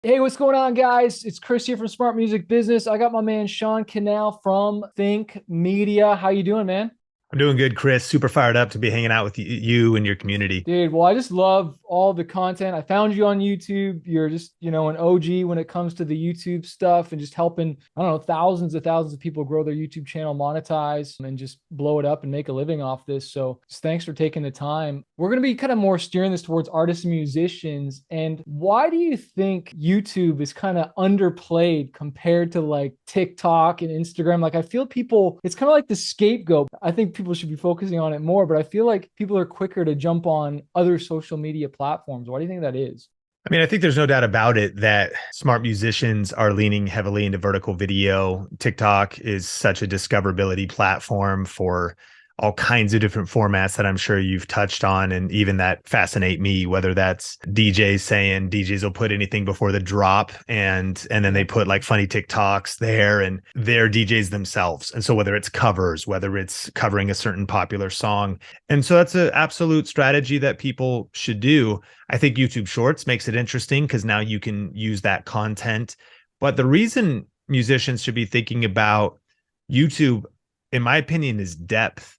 Hey, what's going on, guys? It's Chris here from Smart Music Business. I got my man Sean Cannell from Think Media. How you doing, man? I'm doing good, Chris. Super fired up to be hanging out with you and your community. Dude, well, I just love all the content. I found you on YouTube. You're just, an OG when it comes to the YouTube stuff and just helping, I don't know, thousands of people grow their YouTube channel, monetize, and just blow it up and make a living off this. So just thanks for taking the time. We're going to be kind of more steering this towards artists and musicians. And why do you think YouTube is kind of underplayed compared to like TikTok and Instagram? Like, I feel people, it's kind of like the scapegoat. I think people should be focusing on it more, but I feel like people are quicker to jump on other social media platforms. Why do you think that is? I mean, I think there's no doubt about it that smart musicians are leaning heavily into vertical video. TikTok is such a discoverability platform for all kinds of different formats that I'm sure you've touched on, and even that fascinate me, whether that's DJs saying DJs will put anything before the drop, and then they put like funny TikToks there, and they're DJs themselves. And so whether it's covers, whether it's covering a certain popular song. And so that's an absolute strategy that people should do. I think YouTube Shorts makes it interesting because now you can use that content. But the reason musicians should be thinking about YouTube, in my opinion, is depth.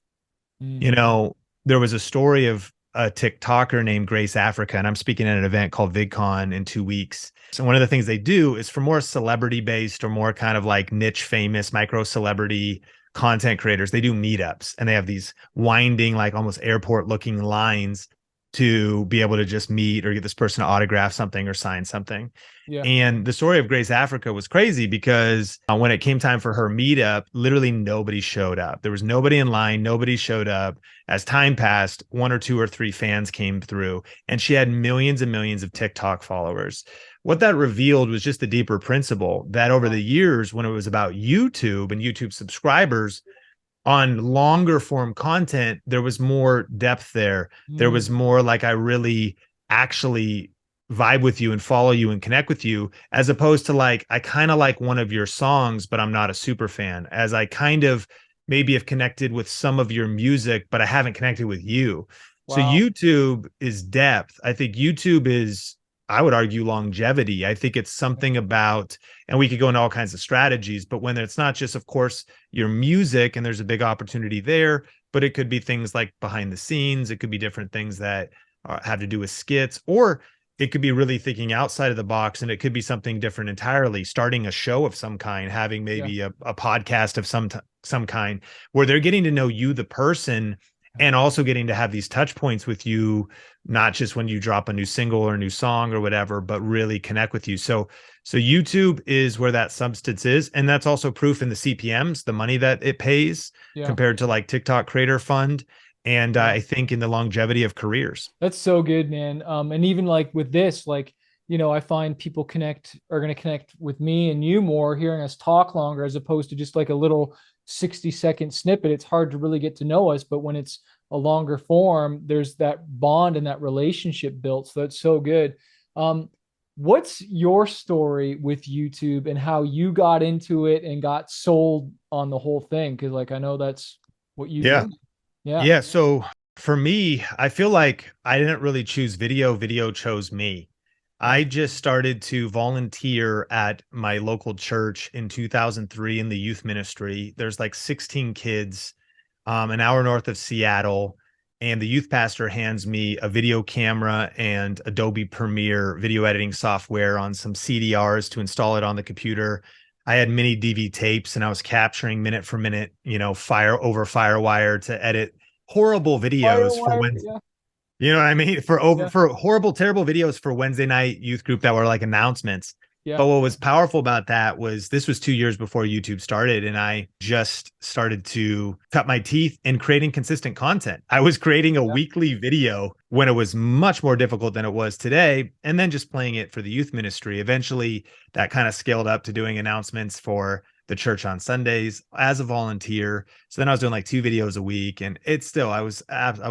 You Mm, know, there was a story of a TikToker named Grace Africa, and I'm speaking at an event called VidCon in 2 weeks. So one of the things they do is for more celebrity based or more kind of like niche famous micro celebrity content creators, they do meetups and they have these winding, like almost airport looking lines to be able to just meet or get this person to autograph something or sign something. yeah. And the story of Grace Africa was crazy because when it came time for her meetup, literally nobody showed up. There was nobody in line, nobody showed up. As time passed, one or two or three fans came through, and she had millions and millions of TikTok followers. What that revealed was just the deeper principle that over the years, when it was about YouTube and YouTube subscribers, on longer form content, there was more depth there. There was Mm, more like I really actually vibe with you and follow you and connect with you, as opposed to like, I kind of like one of your songs, but I'm not a super fan, as I kind of maybe have connected with some of your music, but I haven't connected with you. So wow. YouTube is depth. I think YouTube is, I would argue, longevity. I think it's something about, and we could go into all kinds of strategies, but when it's not just, of course, your music, and there's a big opportunity there, but it could be things like behind the scenes. It could be different things that have to do with skits, or it could be really thinking outside of the box, and it could be something different entirely, starting a show of some kind, having Yeah. maybe a podcast of some kind, where they're getting to know you, the person, and also getting to have these touch points with you, not just when you drop a new single or a new song or whatever, but really connect with you. So YouTube is where that substance is, and that's also proof in the CPMs, the money that it pays Yeah. compared to like TikTok Creator Fund, and Yeah. I think in the longevity of careers. That's so good, man. And even like with this, like, I find people are going to connect with me and you more hearing us talk longer as opposed to just like a little 60-second snippet. It's hard to really get to know us, but when it's a longer form, there's that bond and that relationship built. So that's so good. Um, what's your story with YouTube and how you got into it and got sold on the whole thing? Because like I know that's what you Yeah. do. Yeah. Yeah. So for me, I feel like I didn't really choose video, video chose me. I just started to volunteer at my local church in 2003 in the youth ministry. There's like 16 kids, an hour north of Seattle. And the youth pastor hands me a video camera and Adobe Premiere video editing software on some CDRs to install it on the computer. I had mini DV tapes and I was capturing minute for minute, fire over Firewire to edit horrible videos for Firewire. when, Yeah. you know what I mean? Yeah. For horrible, terrible videos for Wednesday night youth group that were like announcements. Yeah. But what was powerful about that was this was 2 years before YouTube started, and I just started to cut my teeth in creating consistent content. I was creating a Yeah. weekly video when it was much more difficult than it was today, and then just playing it for the youth ministry. Eventually, that kind of scaled up to doing announcements for the church on Sundays as a volunteer. So then I was doing like 2 videos a week, and it's still I was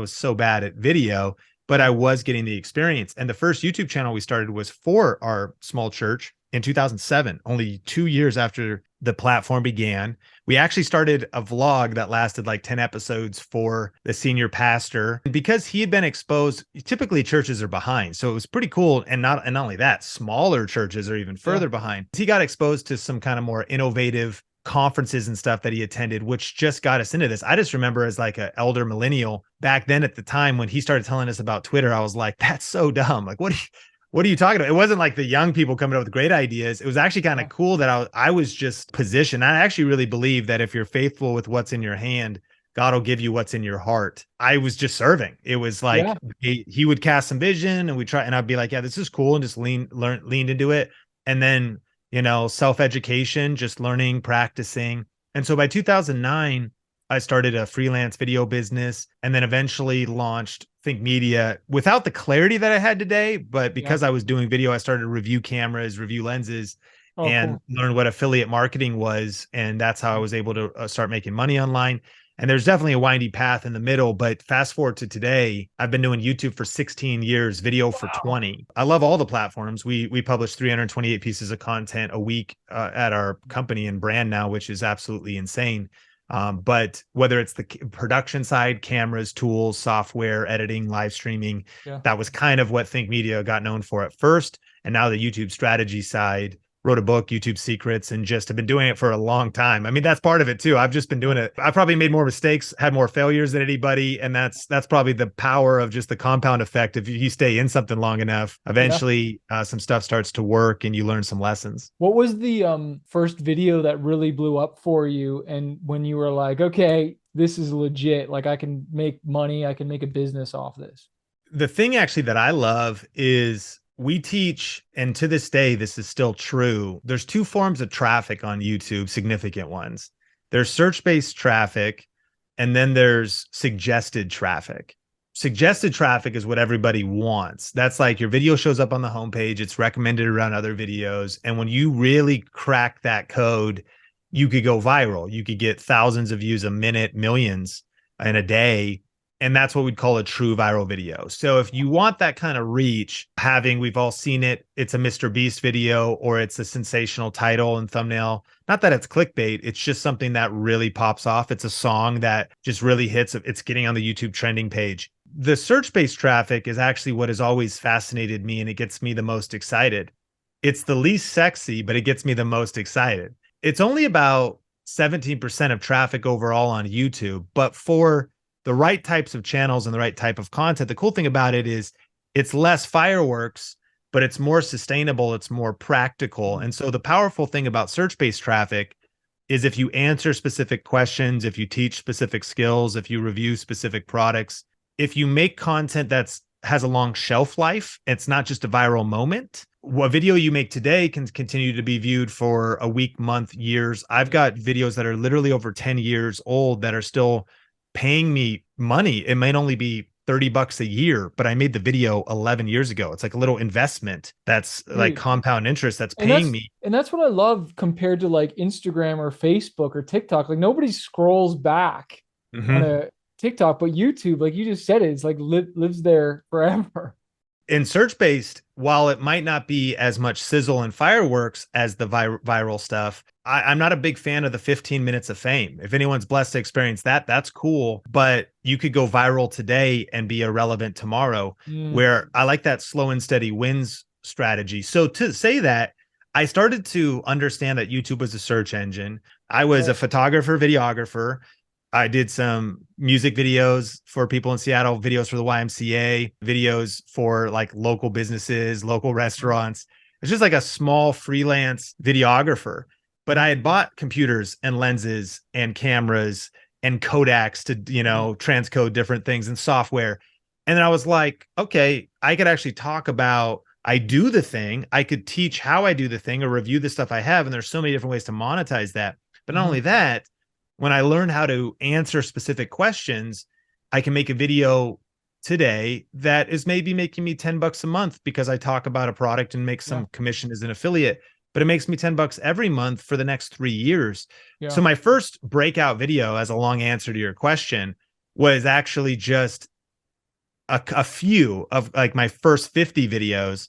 so bad at video, but I Yeah. was getting the experience. And the first YouTube channel we started was for our small church in 2007, only 2 years after the platform began. We actually started a vlog that lasted like 10 episodes for the senior pastor. And because he had been exposed, typically churches are behind. So it was pretty cool. And not only that, smaller churches are even further behind. He got exposed to some kind of more innovative conferences and stuff that he attended, which just got us into this. I just remember as like an elder millennial back then at the time when he started telling us about Twitter, I was like, that's so dumb. Like, what are you talking about? It wasn't like the young people coming up with great ideas. It was actually kind of cool that I was just positioned. I actually really believe that if you're faithful with what's in your hand, God will give you what's in your heart. I was just serving. It was like he would cast some vision and we try, and I'd be like, yeah, this is cool, and just leaned into it. And then, you know, self-education, just learning, practicing. And so by 2009, I started a freelance video business and then eventually launched Think Media without the clarity that I had today. But because I was doing video, I started to review cameras, review lenses, and learn what affiliate marketing was. And that's how I was able to start making money online. And there's definitely a windy path in the middle. But fast forward to today, I've been doing YouTube for 16 years, video for 20. I love all the platforms. We publish 328 pieces of content a week at our company and brand now, which is absolutely insane. But whether it's the production side, cameras, tools, software, editing, live streaming, that was kind of what Think Media got known for at first. And now the YouTube strategy side, wrote a book, YouTube Secrets, and just have been doing it for a long time. I mean, that's part of it too. I've just been doing it. I probably made more mistakes, had more failures than anybody. And that's probably the power of just the compound effect. If you stay in something long enough, eventually some stuff starts to work and you learn some lessons. What was the first video that really blew up for you? And when you were like, okay, this is legit, like I can make money, I can make a business off this. The thing actually that I love is we teach, and to this day, this is still true. There's two forms of traffic on YouTube, significant ones. There's search-based traffic, and then there's suggested traffic. Suggested traffic is what everybody wants. That's like your video shows up on the homepage, it's recommended around other videos. And when you really crack that code, you could go viral. You could get thousands of views a minute, millions in a day. And that's what we'd call a true viral video. So if you want that kind of reach, we've all seen it, it's a Mr. Beast video or it's a sensational title and thumbnail. Not that it's clickbait, it's just something that really pops off. It's a song that just really hits, it's getting on the YouTube trending page. The search-based traffic is actually what has always fascinated me and it gets me the most excited. It's the least sexy, but it gets me the most excited. It's only about 17% of traffic overall on YouTube, but for the right types of channels and the right type of content, the cool thing about it is it's less fireworks, but it's more sustainable, it's more practical. And so the powerful thing about search-based traffic is if you answer specific questions, if you teach specific skills, if you review specific products, if you make content has a long shelf life, it's not just a viral moment. What video you make today can continue to be viewed for a week, month, years. I've got videos that are literally over 10 years old that are still paying me money. It might only be $30 a year, but I made the video 11 years ago. It's like a little investment that's like compound interest that's paying me. And that's what I love compared to like Instagram or Facebook or TikTok. Like nobody scrolls back on a TikTok, but YouTube, like you just said, it's like lives there forever. In search-based, while it might not be as much sizzle and fireworks as the viral stuff, I'm not a big fan of the 15 minutes of fame. If anyone's blessed to experience that, that's cool. But you could go viral today and be irrelevant tomorrow, where I like that slow and steady wins strategy. So to say that, I started to understand that YouTube was a search engine. I was a photographer, videographer. I did some music videos for people in Seattle, videos for the YMCA, videos for like local businesses, local restaurants. It's just like a small freelance videographer. But I had bought computers and lenses and cameras and Kodaks to, you know, transcode different things and software. And then I was like, okay, I could actually talk about, I do the thing. I could teach how I do the thing or review the stuff I have. And there's so many different ways to monetize that. But not only that, when I learned how to answer specific questions, I can make a video today that is maybe making me $10 a month because I talk about a product and make some commission as an affiliate, but it makes me $10 every month for the next 3 years. So my first breakout video, as a long answer to your question, was actually just a few of like my first 50 videos.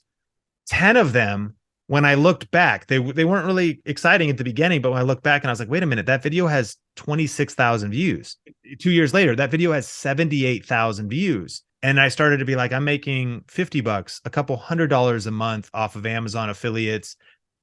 10 of them when I looked back, they weren't really exciting at the beginning, but when I looked back and I was like, wait a minute, that video has 26,000 views. 2 years later, that video has 78,000 views. And I started to be like, I'm making $50, a couple $100 a month off of Amazon affiliates.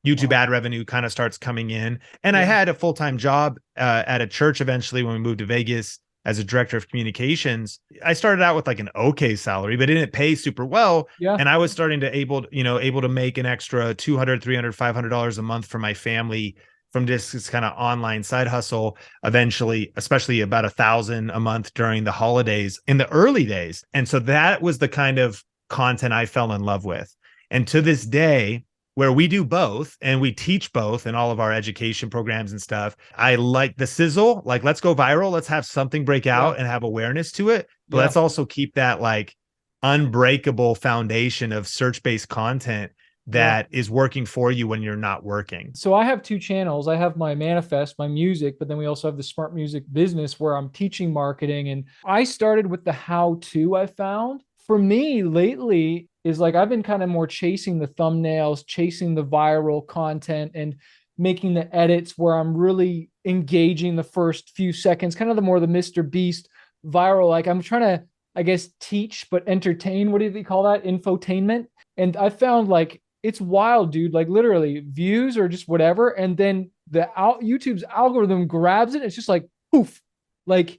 YouTube ad revenue kind of starts coming in. And I had a full-time job at a church eventually when we moved to Vegas as a director of communications. I started out with like an okay salary, but it didn't pay super well. Yeah. And I was starting to able to make an extra $200, $300, $500 a month for my family from this kind of online side hustle. Eventually, especially about 1,000 a month during the holidays in the early days. And so that was the kind of content I fell in love with. And to this day, where we do both and we teach both in all of our education programs and stuff. I like the sizzle, like let's go viral. Let's have something break out and have awareness to it. But let's also keep that like unbreakable foundation of search-based content that is working for you when you're not working. So I have two channels. I have my manifest, my music, but then we also have the smart music business where I'm teaching marketing. And I started with the how-to I found. For me lately is like, I've been kind of more chasing the thumbnails, chasing the viral content and making the edits where I'm really engaging the first few seconds, kind of the more the Mr. Beast viral. Like I'm trying to, I guess, teach, but entertain. What do they call that? Infotainment. And I found like, it's wild, dude. Like literally views or just whatever. And then YouTube's algorithm grabs it. It's just like, poof, like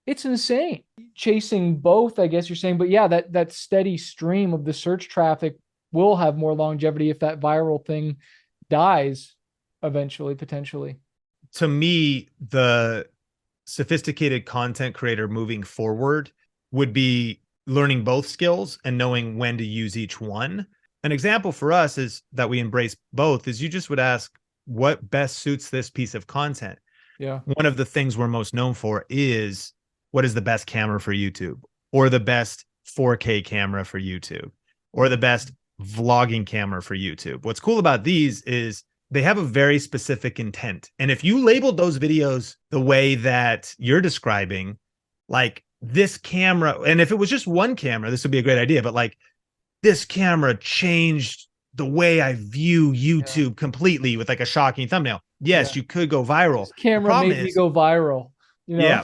it's insane. Chasing both, I guess you're saying, but yeah, that steady stream of the search traffic will have more longevity if that viral thing dies eventually, potentially. To me, the sophisticated content creator moving forward would be learning both skills and knowing when to use each one. An example for us is that we embrace both is you just would ask what best suits this piece of content. Yeah. One of the things we're most known for is what is the best camera for YouTube, or the best 4K camera for YouTube, or the best vlogging camera for YouTube. What's cool about these is they have a very specific intent. And if you labeled those videos the way that you're describing, like this camera, and if it was just one camera, this would be a great idea, but like this camera changed the way I view YouTube completely with like a shocking thumbnail. Yes, you could go viral. This camera made me go viral. You know? Yeah.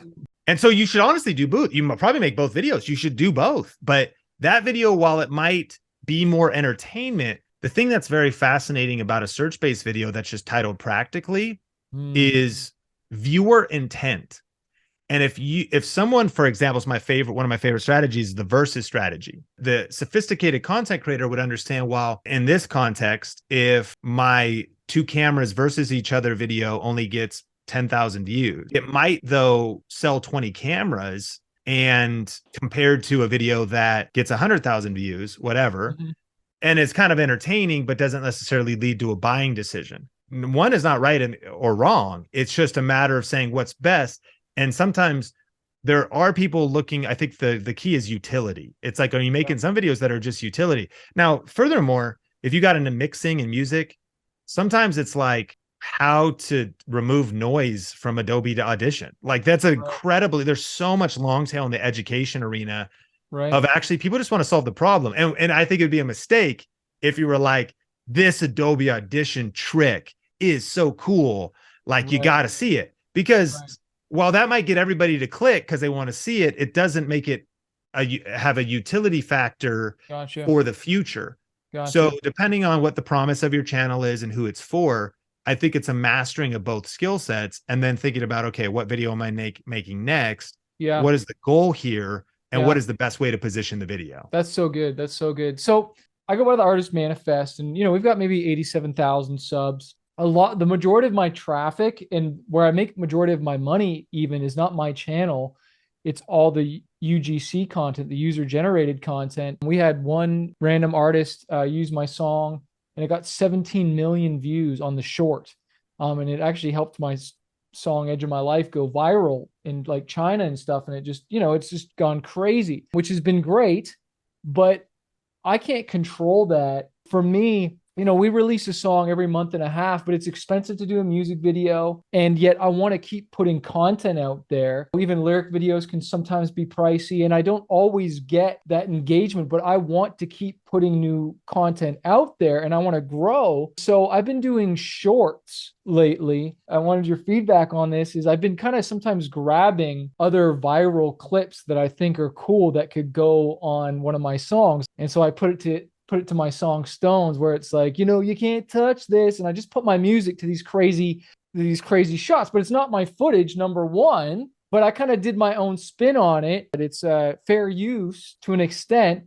And so you should honestly do both. You probably make both videos. You should do both. But that video, while it might be more entertainment, the thing that's very fascinating about a search-based video that's just titled practically is viewer intent. And if someone, for example, is one of my favorite strategies is the versus strategy. The sophisticated content creator would understand, well, in this context, if my two cameras versus each other video only gets 10,000 views, it might though sell 20 cameras, and compared to a video that gets 100,000 views, whatever, and it's kind of entertaining, but doesn't necessarily lead to a buying decision. One is not right or wrong. It's just a matter of saying what's best. And sometimes there are people looking, I think the key is utility. It's like, are you making some videos that are just utility? Now, furthermore, if you got into mixing and music, sometimes it's like how to remove noise from Adobe to Audition. Like that's incredibly, there's so much long tail in the education arena of actually people just want to solve the problem. And I think it'd be a mistake if you were like, this Adobe Audition trick is so cool. Like you got to see it, because while that might get everybody to click because they want to see it, it doesn't make it have a utility factor for the future. So depending on what the promise of your channel is and who it's for, I think it's a mastering of both skill sets, and then thinking about, okay, what video am I making next? Yeah. What is the goal here? And what is the best way to position the video? That's so good. That's so good. So I go by the Artist Manifest, and, we've got maybe 87,000 subs. The majority of my traffic and where I make majority of my money even is not my channel. It's all the UGC content, the user generated content. We had one random artist use my song, and it got 17 million views on the short. And it actually helped my song Edge of My Life go viral in like China and stuff. And it just, it's just gone crazy, which has been great, but I can't control that. For me, you know, we release a song every month and a half, but it's expensive to do a music video. And yet I want to keep putting content out there. Even lyric videos can sometimes be pricey, and I don't always get that engagement, but I want to keep putting new content out there and I want to grow. So I've been doing shorts lately. I wanted your feedback on this. Is I've been kind of sometimes grabbing other viral clips that I think are cool that could go on one of my songs. And so I put it to my song Stones, where it's like, you know, you can't touch this. And I just put my music to these crazy shots, but it's not my footage, number one, but I kind of did my own spin on it. But it's fair use to an extent,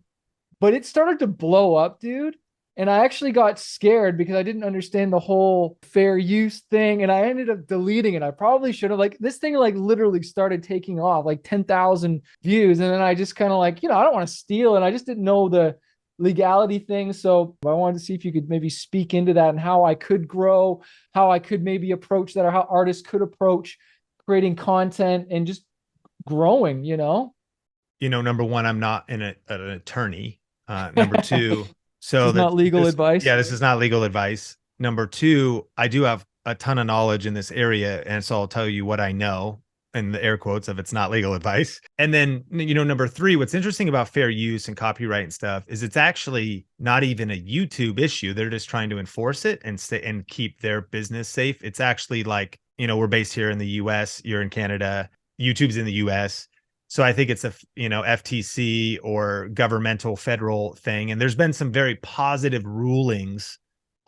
but it started to blow up, dude. And I actually got scared because I didn't understand the whole fair use thing. And I ended up deleting it. I probably should have. Like, this thing like literally started taking off, like 10,000 views. And then I just kind of like, you know, I don't want to steal it. I just didn't know the legality thing. So I wanted to see if you could maybe speak into that and how I could grow, how I could maybe approach that, or how artists could approach creating content and just growing, you know? Number one, I'm not an attorney. Number two, This is not legal advice. Yeah, this is not legal advice. Number two, I do have a ton of knowledge in this area. And so I'll tell you what I know, in the air quotes of it's not legal advice. And then, number three, what's interesting about fair use and copyright and stuff is it's actually not even a YouTube issue. They're just trying to enforce it and stay and keep their business safe. It's actually like, we're based here in the US, you're in Canada, YouTube's in the US. So I think it's a, FTC or governmental federal thing. And there's been some very positive rulings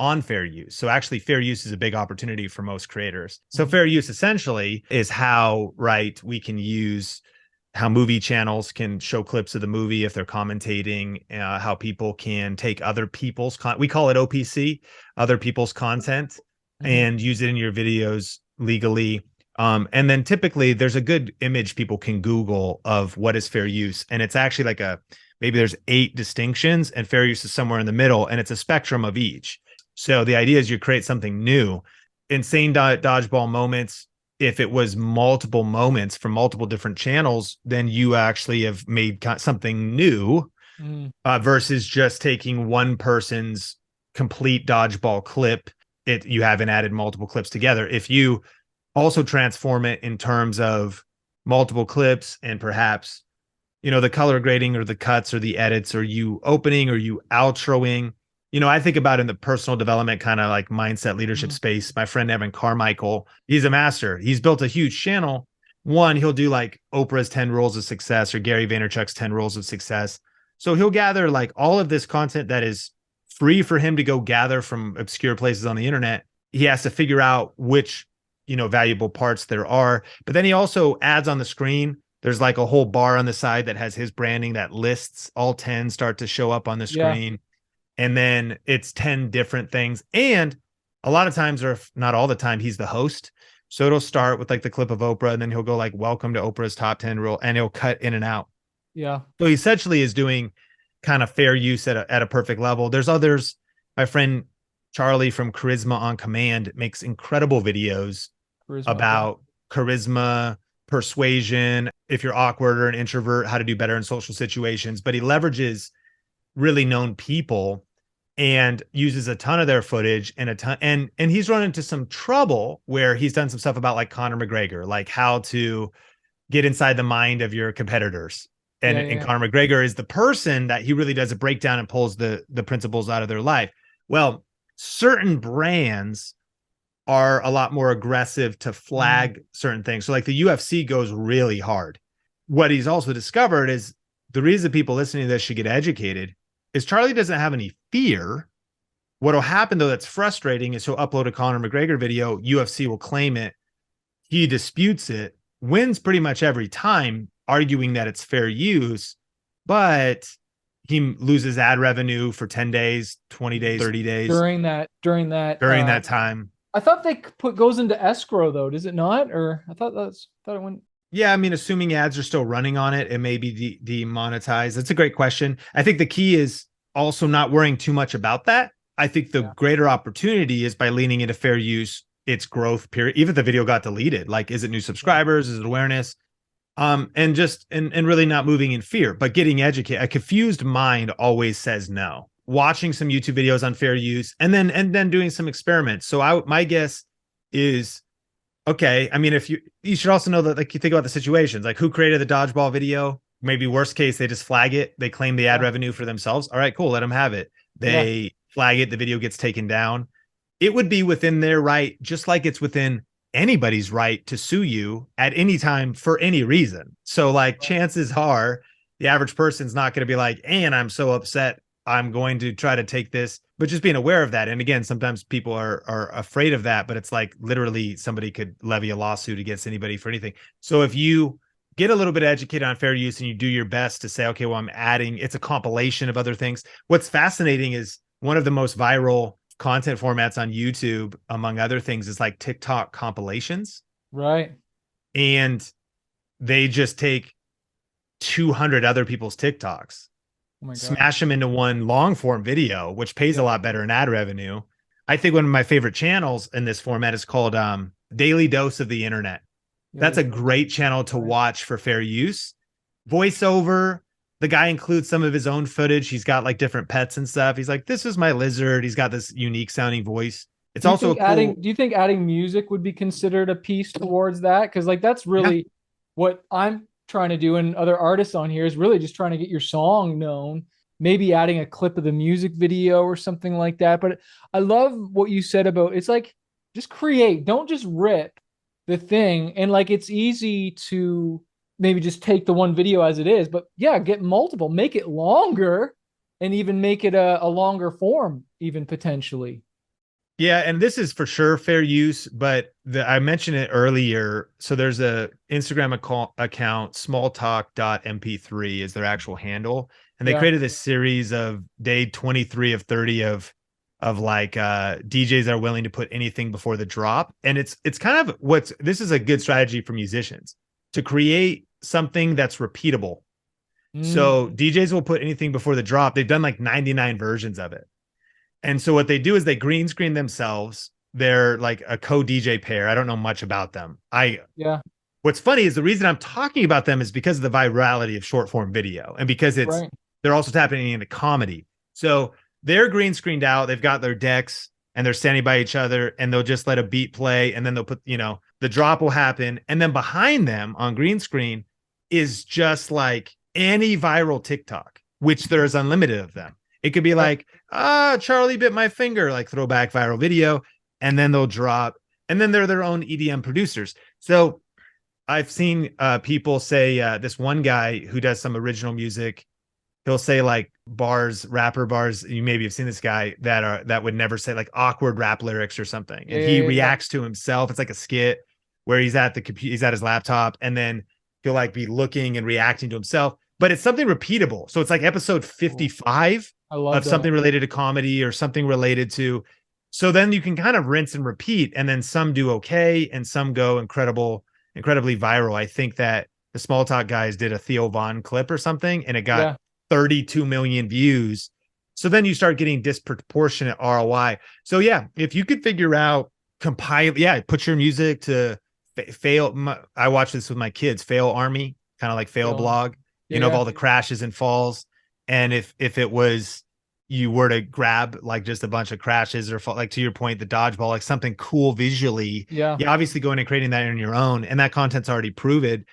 on fair use. So actually fair use is a big opportunity for most creators. So fair use essentially is how, we can use how movie channels can show clips of the movie if they're commentating, how people can take other people's we call it OPC, other people's content, and use it in your videos legally. And then typically there's a good image people can Google of what is fair use. And it's actually like maybe there's 8 distinctions and fair use is somewhere in the middle, and it's a spectrum of each. So the idea is you create something new. Insane dodgeball moments, if it was multiple moments from multiple different channels, then you actually have made something new versus just taking one person's complete dodgeball clip. You haven't added multiple clips together. If you also transform it in terms of multiple clips and perhaps, the color grading or the cuts or the edits, or you opening or you outroing. I think about in the personal development kind of like mindset leadership space, my friend Evan Carmichael, he's a master. He's built a huge channel. One, he'll do like Oprah's 10 rules of success or Gary Vaynerchuk's 10 rules of success. So he'll gather like all of this content that is free for him to go gather from obscure places on the internet. He has to figure out which, valuable parts there are. But then he also adds on the screen, there's like a whole bar on the side that has his branding that lists all 10 start to show up on the screen. Yeah. And then it's 10 different things. And a lot of times, or if not all the time, he's the host. So it'll start with like the clip of Oprah, and then he'll go like, welcome to Oprah's top 10 rule, and he'll cut in and out. Yeah. So he essentially is doing kind of fair use at a perfect level. There's others. My friend Charlie from Charisma on Command makes incredible videos about charisma, persuasion, if you're awkward or an introvert, how to do better in social situations. But he leverages really known people and uses a ton of their footage and he's run into some trouble where he's done some stuff about like Conor McGregor, like how to get inside the mind of your competitors. And Conor McGregor is the person that he really does a breakdown and pulls the principles out of their life. Well, certain brands are a lot more aggressive to flag certain things. So like the UFC goes really hard. What he's also discovered is the reason people listening to this should get educated is Charlie doesn't have any fear. What'll happen though that's frustrating is he'll upload a Conor McGregor video, UFC will claim it, he disputes it, wins pretty much every time, arguing that it's fair use, but he loses ad revenue for 10 days, 20 days, 30 days. During that time. I thought they goes into escrow though, does it not? Or I thought it went. Yeah, I mean, assuming ads are still running on it, it may be demonetized. That's a great question. I think the key is also not worrying too much about that. I think the greater opportunity is by leaning into fair use, its growth period. Even if the video got deleted, like, is it new subscribers? Is it awareness? And really not moving in fear, but getting educated. A confused mind always says no. watching some YouTube videos on fair use, and then doing some experiments. So my guess is, okay, I mean, if you should also know that, like, you think about the situations, like who created the dodgeball video. Maybe worst case, they just flag it. They claim the ad revenue for themselves. All right, cool. Let them have it. They flag it. The video gets taken down. It would be within their right, just like it's within anybody's right to sue you at any time for any reason. So like chances are the average person's not going to be like, and I'm so upset, I'm going to try to take this, but just being aware of that. And again, sometimes people are afraid of that, but it's like literally somebody could levy a lawsuit against anybody for anything. So if you get a little bit educated on fair use and you do your best to say, okay, well, I'm adding, it's a compilation of other things. What's fascinating is one of the most viral content formats on YouTube, among other things, is like TikTok compilations. Right. And they just take 200 other people's TikToks, smash them into one long form video, which pays a lot better in ad revenue. I think one of my favorite channels in this format is called Daily Dose of the Internet. That's a great channel to watch for fair use. Voiceover. The guy includes some of his own footage. He's got like different pets and stuff. He's like, this is my lizard. He's got this unique sounding voice. It's also do you think adding music would be considered a piece towards that? Because like that's really what I'm trying to do, and other artists on here is really just trying to get your song known. Maybe adding a clip of the music video or something like that. But I love what you said about, it's like, just create. Don't just rip the thing. And like, it's easy to maybe just take the one video as it is, but get multiple, make it longer, and even make it a longer form, even potentially. Yeah, and this is for sure fair use, but I mentioned it earlier. So there's a Instagram account, smalltalk.mp3 is their actual handle. And they created this series of day 23 of 30 of like DJs that are willing to put anything before the drop. And it's kind of this is a good strategy for musicians to create something that's repeatable. So DJs will put anything before the drop. They've done like 99 versions of it. And so what they do is they green screen themselves. They're like a co-DJ pair. I don't know much about them. What's funny is the reason I'm talking about them is because of the virality of short form video, and because they're also tapping into comedy. So they're green screened out. They've got their decks and they're standing by each other, and they'll just let a beat play, and then they'll put, the drop will happen. And then behind them on green screen is just like any viral TikTok, which there's unlimited of them. It could be like, Charlie bit my finger, like throwback viral video. And then they'll drop, and then they're their own EDM producers. So I've seen people say, this one guy who does some original music, he'll say like rapper bars. You maybe have seen this guy that would never say like awkward rap lyrics or something. And he reacts to himself. It's like a skit where he's at the computer, he's at his laptop, and then he'll like be looking and reacting to himself, but it's something repeatable. So it's like episode 55 of something related to comedy or something related to, so then you can kind of rinse and repeat, and then some do okay and some go incredibly viral. I think that the Small Talk guys did a Theo Von clip or something, and it got 32 million views. So then you start getting disproportionate ROI. So if you could figure out, put your music to fail. I watch this with my kids, Fail Army, kind of like Fail Blog, of all the crashes and falls. And if it was, you were to grab like just a bunch of crashes or like, to your point, the dodgeball, like something cool visually, obviously going and creating that on your own, and that content's already proven,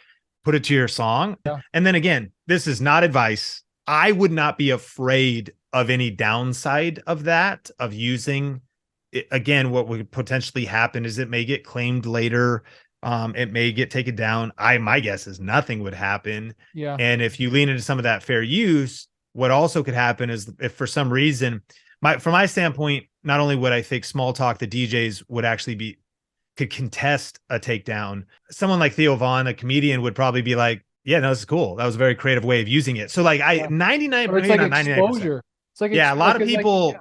put it to your song. And then again, this is not advice. I would not be afraid of any downside of that, of using it. Again, what would potentially happen is it may get claimed later. It may get taken down. My guess is nothing would happen. And if you lean into some of that fair use, what also could happen is, if for some reason, from my standpoint, not only would I think Small Talk, the DJs would actually could contest a takedown. Someone like Theo Von, a comedian, would probably be like, yeah, no, this is cool. That was a very creative way of using it. So like 99, it's like exposure. It's like, a lot of people,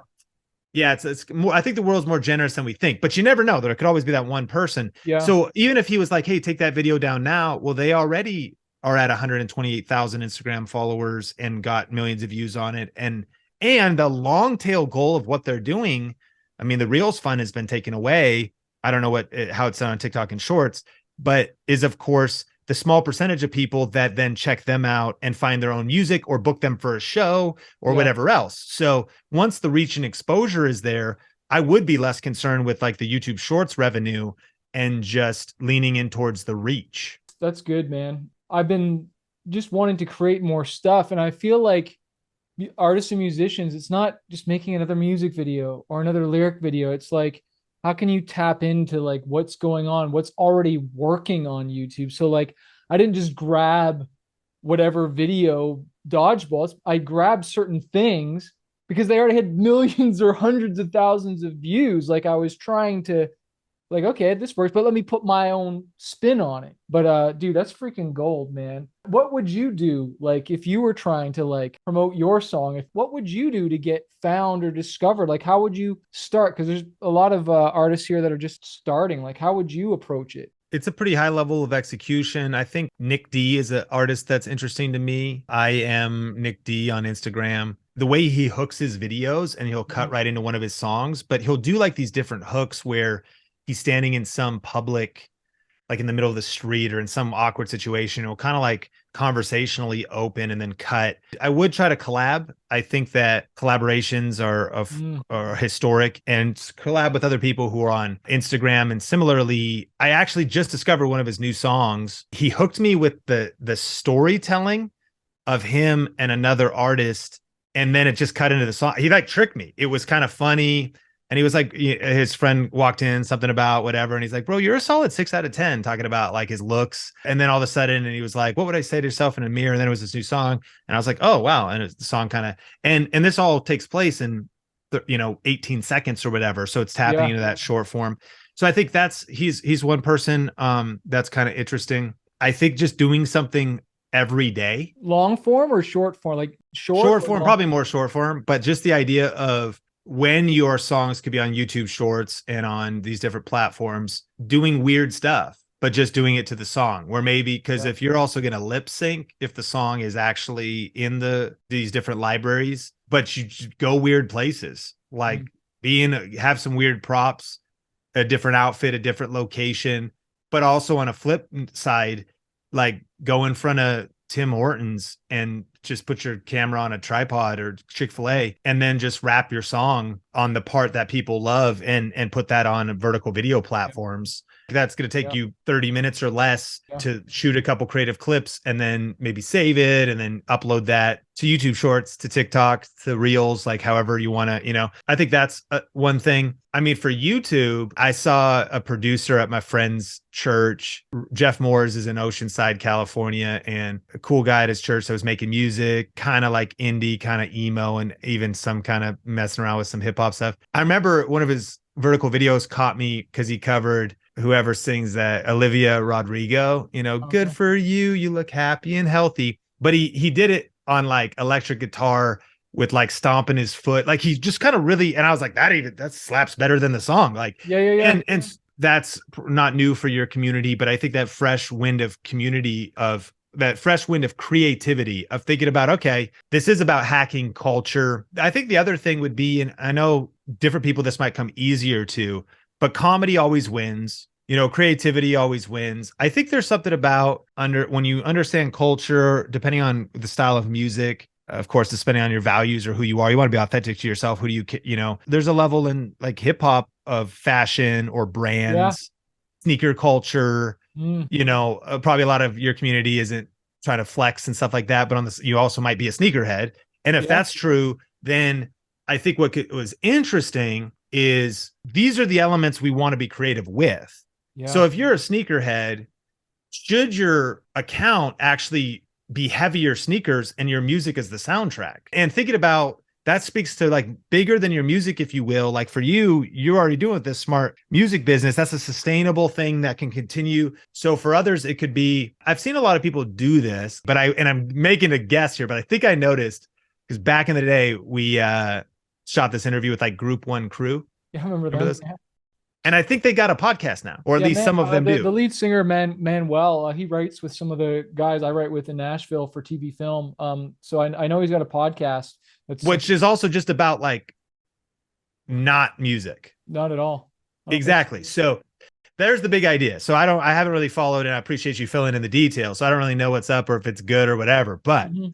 it's more, I think the world's more generous than we think, but you never know. There could always be that one person. So even if he was like, hey, take that video down now, well, they already are at 128,000 Instagram followers and got millions of views on it. And the long tail goal of what they're doing, I mean, the Reels fund has been taken away. I don't know how it's done on TikTok and Shorts, but is of course the small percentage of people that then check them out and find their own music or book them for a show or whatever else. So once the reach and exposure is there, I would be less concerned with like the YouTube Shorts revenue and just leaning in towards the reach. That's good, man. I've been just wanting to create more stuff, and I feel like artists and musicians, it's not just making another music video or another lyric video. It's like, how can you tap into like what's going on, what's already working on YouTube? So like, I didn't just grab whatever video dodgeballs. I grabbed certain things because they already had millions or hundreds of thousands of views. Like I was trying to like, okay, this works, but let me put my own spin on it. But dude, that's freaking gold, man. What would you do like if you were trying to like promote your song? What would you do to get found or discovered? Like how would you start? Because there's a lot of artists here that are just starting. Like how would you approach it? It's a pretty high level of execution. I think Nick D is an artist that's interesting to me. I am Nick D on Instagram. The way he hooks his videos, and he'll cut right into one of his songs, but he'll do like these different hooks where he's standing in some public, like in the middle of the street or in some awkward situation. It'll kind of like conversationally open and then cut. I would try to collab. I think that collaborations are historic, and collab with other people who are on Instagram. And similarly, I actually just discovered one of his new songs. He hooked me with the storytelling of him and another artist, and then it just cut into the song. He like tricked me. It was kind of funny. And he was like, his friend walked in, something about whatever. And he's like, bro, you're a solid 6 out of 10, talking about like his looks. And then all of a sudden, and he was like, what would I say to yourself in a mirror? And then it was this new song. And I was like, oh, wow. And the song kind of, and this all takes place in, 18 seconds or whatever. So it's tapping into that short form. So I think he's one person that's kind of interesting. I think just doing something every day. Long form or short form? Like short form, probably more short form, but just the idea of, when your songs could be on YouTube Shorts and on these different platforms, doing weird stuff, but just doing it to the song, where maybe, because if you're also going to lip sync, if the song is actually in these different libraries, but you go weird places, like have some weird props, a different outfit, a different location, but also on a flip side, like go in front of Tim Hortons and just put your camera on a tripod or Chick-fil-A and then just wrap your song on the part that people love and put that on vertical video platforms. That's going to take you 30 minutes or less to shoot a couple creative clips and then maybe save it and then upload that to YouTube Shorts, to TikTok, to Reels, like however you want to, I think that's one thing. I mean, for YouTube, I saw a producer at my friend's church. Jeff Moores is in Oceanside, California, and a cool guy at his church that was making music, kind of like indie, kind of emo, and even some kind of messing around with some hip hop stuff. I remember one of his vertical videos caught me because he covered whoever sings that, Olivia Rodrigo, good for you. You look happy and healthy. But he did it on like electric guitar with like stomping his foot. Like he just kind of really, and I was like, that slaps better than the song. Like, and that's not new for your community, but I think that fresh wind of creativity of thinking about, okay, this is about hacking culture. I think the other thing would be, and I know different people, this might come easier to, but comedy always wins. Creativity always wins. I think there's something about when you understand culture, depending on the style of music, of course, depending on your values or who you are, you want to be authentic to yourself. Who do there's a level in like hip hop of fashion or brands, sneaker culture, probably a lot of your community isn't trying to flex and stuff like that. But you also might be a sneakerhead. And if that's true, then I think what was interesting is these are the elements we want to be creative with. So if you're a sneakerhead, should your account actually be heavier sneakers and your music is the soundtrack? And thinking about that speaks to like bigger than your music, if you will. Like for you're already doing this smart music business. That's a sustainable thing that can continue. So for others, it could be, I've seen a lot of people do this, but I'm making a guess here, but I think I noticed because back in the day, we shot this interview with like Group One Crew. Yeah, I remember that. And I think they got a podcast now, or at least some of them do. The lead singer, Manuel, he writes with some of the guys I write with in Nashville for TV film. So I know he's got a podcast. Which is also just about like not music. Not at all. Okay. Exactly. So there's the big idea. So I haven't really followed, and I appreciate you filling in the details. So I don't really know what's up or if it's good or whatever. But Mm-hmm.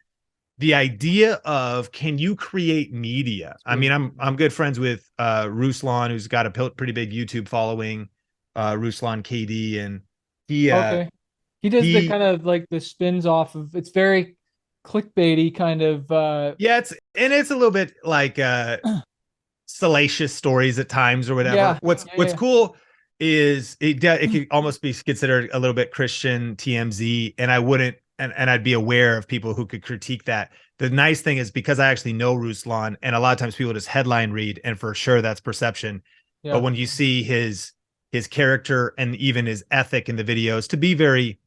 the idea of, can you create media? I mean, I'm good friends with Ruslan, who's got a pretty big YouTube following, Ruslan KD, and he Okay. He does the he kind of like the spins off of, it's very clickbaity kind of yeah, it's a little bit like salacious stories at times or whatever. yeah. What's Yeah. cool is it could almost be considered a little bit Christian TMZ, and I wouldn't, and I'd be aware of people who could critique that. The nice thing is, because I actually know Ruslan, and a lot of times people just headline read, and for sure that's perception. But Yeah. when you see his character and even his ethic in the videos to be very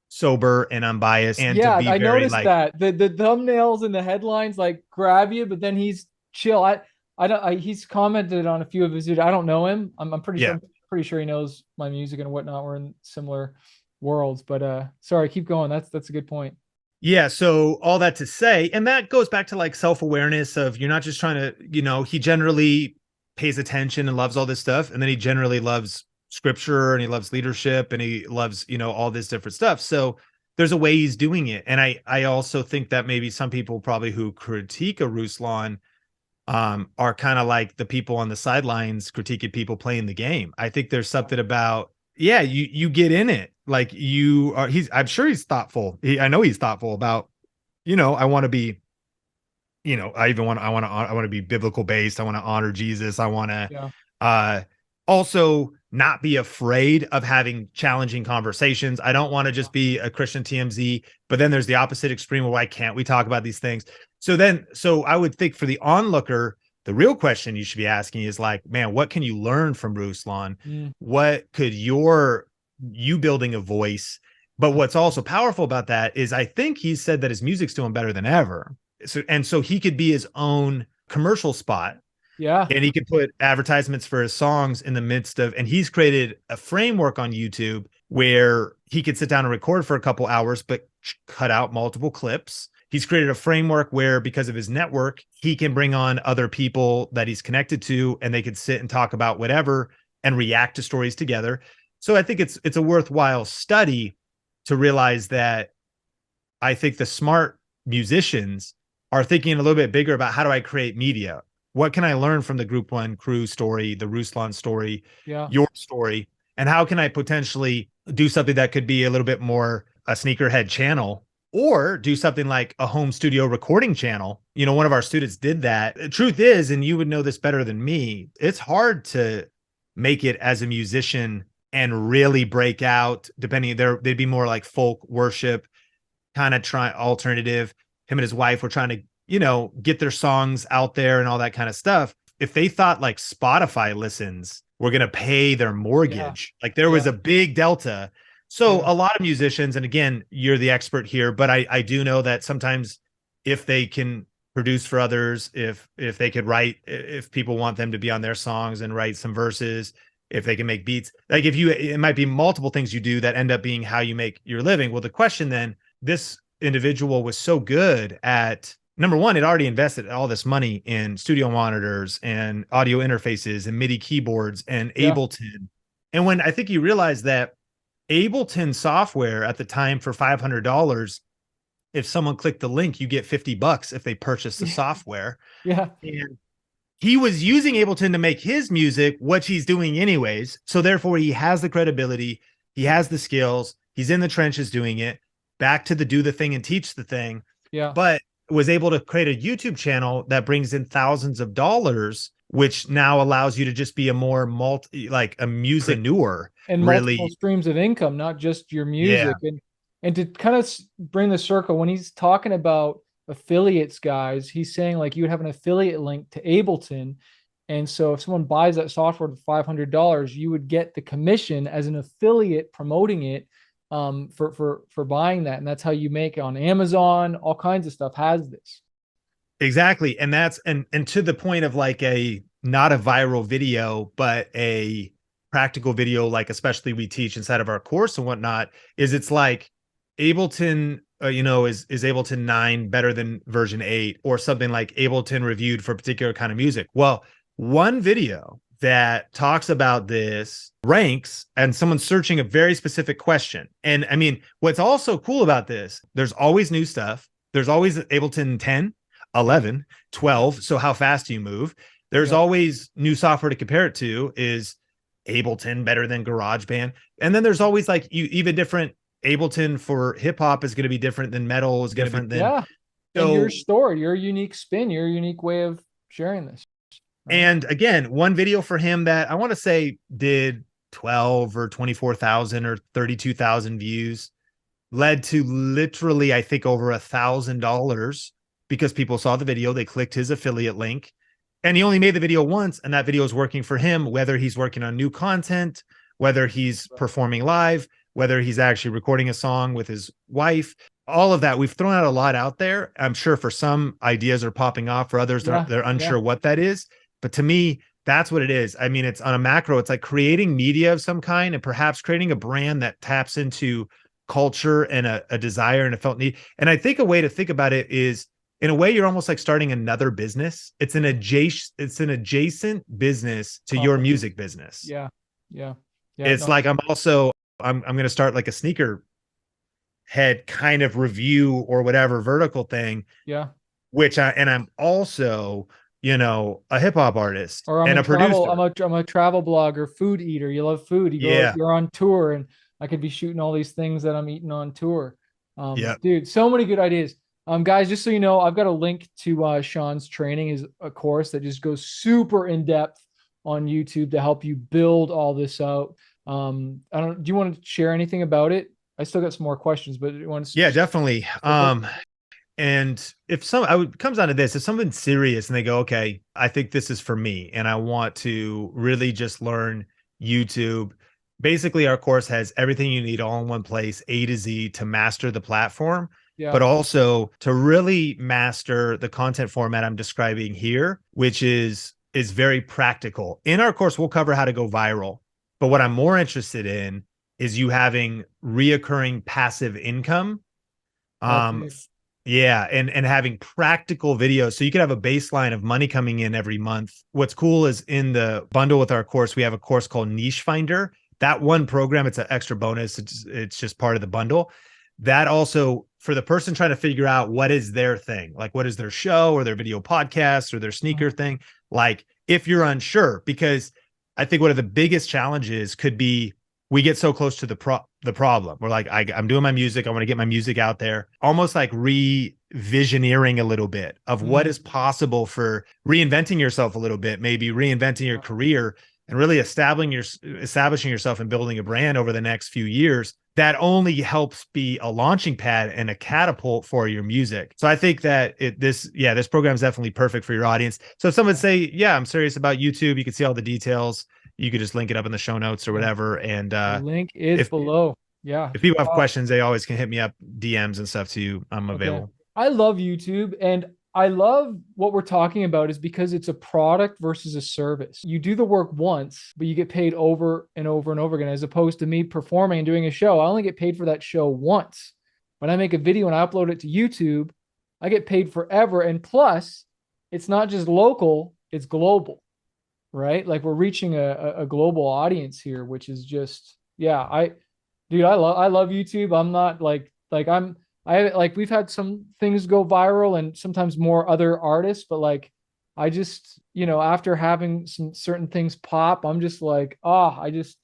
sober and unbiased, and to Yeah, be I very noticed like, that. The thumbnails and the headlines like grab you, but then he's chill. I don't he's commented on a few of his videos. I don't know him. I'm yeah. pretty sure he knows my music and whatnot. We're in similar worlds. But sorry, keep going. That's a good point. Yeah, so all that to say, and that goes back to like self-awareness of, you're not just trying to, he generally pays attention and loves all this stuff, and then he generally loves scripture, and he loves leadership, and he loves, all this different stuff. So there's a way he's doing it. And I also think that maybe some people probably who critique a Ruslan are kind of like the people on the sidelines critiquing people playing the game. I think there's something about, yeah, you get in it. Like I'm sure he's thoughtful. I know he's thoughtful about, I want to be, I want to be biblical based. I want to honor Jesus. I want to Yeah. uh also not be afraid of having challenging conversations. I don't want to just be a Christian TMZ, but then there's the opposite extreme where, why can't we talk about these things? So I would think for the onlooker, the real question you should be asking is like, man, what can you learn from Ruslan? Mm, What could you building a voice? But what's also powerful about that is, I think he said that his music's doing better than ever. So he could be his own commercial spot, yeah. and he could put advertisements for his songs in the midst of, and he's created a framework on YouTube where he could sit down and record for a couple hours, but cut out multiple clips. He's created a framework where, because of his network, he can bring on other people that he's connected to, and they could sit and talk about whatever and react to stories together. So I think it's a worthwhile study to realize that I think the smart musicians are thinking a little bit bigger about, how do I create media? What can I learn from the Group One crew story, the Ruslan story, Yeah. your story, and how can I potentially do something that could be a little bit more a sneakerhead channel, or do something like a home studio recording channel? One of our students did that. The truth is, and you would know this better than me, it's hard to make it as a musician and really break out. Depending, they'd be more like folk worship, kind of try alternative. Him and his wife were trying to, get their songs out there and all that kind of stuff. If they thought like Spotify listens were going to pay their Yeah. mortgage, like there was Yeah. a big delta. So Yeah. a lot of musicians, and again, you're the expert here, but I do know that sometimes if they can produce for others, if they could write, if people want them to be on their songs and write some verses, if they can make beats, like it might be multiple things you do that end up being how you make your living. Well, the question then, this individual was so good at, number one, it already invested all this money in studio monitors and audio interfaces and MIDI keyboards and Yeah. Ableton. And when I think he realized that Ableton software at the time, for $500, if someone clicked the link, you get $50 if they purchase the software. Yeah. And he was using Ableton to make his music, which he's doing anyways. So therefore, he has the credibility, he has the skills, he's in the trenches doing it. Back to the do the thing and teach the thing. Yeah. But was able to create a YouTube channel that brings in thousands of dollars, which now allows you to just be a more like a musicpreneur, And multiple really. streams of income, not just your Yeah, music. And to kind of bring the circle, when he's talking about affiliates, guys, he's saying like you would have an affiliate link to Ableton. And so if someone buys that software for $500, you would get the commission as an affiliate promoting it for buying that. And that's how you make it on Amazon. All kinds of stuff has this. exactly. And that's, and to the point of like not a viral video, but a practical video, like especially we teach inside of our course and whatnot, is it's like Ableton, is Ableton 9 better than version 8, or something like Ableton reviewed for a particular kind of music? Well, one video that talks about this ranks and someone's searching a very specific question. And I mean, what's also cool about this, there's always new stuff. There's always Ableton 10, 11, 12. So how fast do you move? There's always new software to compare it to. Is Ableton better than GarageBand? And then there's always like even different. Ableton for hip hop is going to be different than metal is different than. Yeah. So, and your story, your unique spin, your unique way of sharing this. Right? And again, one video for him that I want to say did 12 or 24,000 or 32,000 views led to literally, I think, over $1,000 because people saw the video, they clicked his affiliate link, and he only made the video once, and that video is working for him, whether he's working on new content, whether he's performing live, whether he's actually recording a song with his wife, all of that. We've thrown out a lot out there. I'm sure for some ideas are popping off, for others, they're unsure what that is. But to me, that's what it is. I mean, it's on a macro, it's like creating media of some kind and perhaps creating a brand that taps into culture and a desire and a felt need. And I think a way to think about it is, in a way, you're almost like starting another business. It's an adjacent business to your music business. Yeah. It's like I'm going to start like a sneaker head kind of review or whatever vertical thing. Yeah. I'm also, a hip hop artist or and a producer. I'm a travel blogger, food eater. You love food. You're on tour, and I could be shooting all these things that I'm eating on tour. Dude, so many good ideas. Guys, just so you know, I've got a link to Sean's training, is a course that just goes super in depth on YouTube to help you build all this out. Do you want to share anything about it? I still got some more questions, but you want to? Yeah, definitely. And if comes down to this, if something's serious and they go, okay, I think this is for me, and I want to really just learn YouTube. Basically, our course has everything you need all in one place, A to Z, to master the platform, but also to really master the content format I'm describing here, which is very practical. In our course, we'll cover how to go viral. But what I'm more interested in is you having reoccurring passive income. And having practical videos. So you could have a baseline of money coming in every month. What's cool is in the bundle with our course, we have a course called Niche Finder. That one program, it's an extra bonus. It's just part of the bundle. That also, for the person trying to figure out what is their thing, like what is their show or their video podcast or their sneaker thing, like if you're unsure, because I think one of the biggest challenges could be we get so close to the problem. We're like, I'm doing my music. I want to get my music out there, almost like revisioneering a little bit of what is possible for reinventing yourself a little bit, maybe reinventing your career and really establishing yourself and building a brand over the next few years. That only helps be a launching pad and a catapult for your music. So I think that this program is definitely perfect for your audience. So if someone say, yeah, I'm serious about YouTube, you can see all the details. You could just link it up in the show notes or whatever. And the link is below. Yeah. If people have questions, they always can hit me up, DMs and stuff too. I'm available. I love YouTube, and I love what we're talking about is because it's a product versus a service. You do the work once, but you get paid over and over and over again, as opposed to me performing and doing a show. I only get paid for that show once. When I make a video and I upload it to YouTube, I get paid forever. And plus, it's not just local, it's global, right? Like we're reaching a global audience here, which is just, I love YouTube. I'm not we've had some things go viral and sometimes more other artists, but like, I just, after having some certain things pop, I'm just like, I just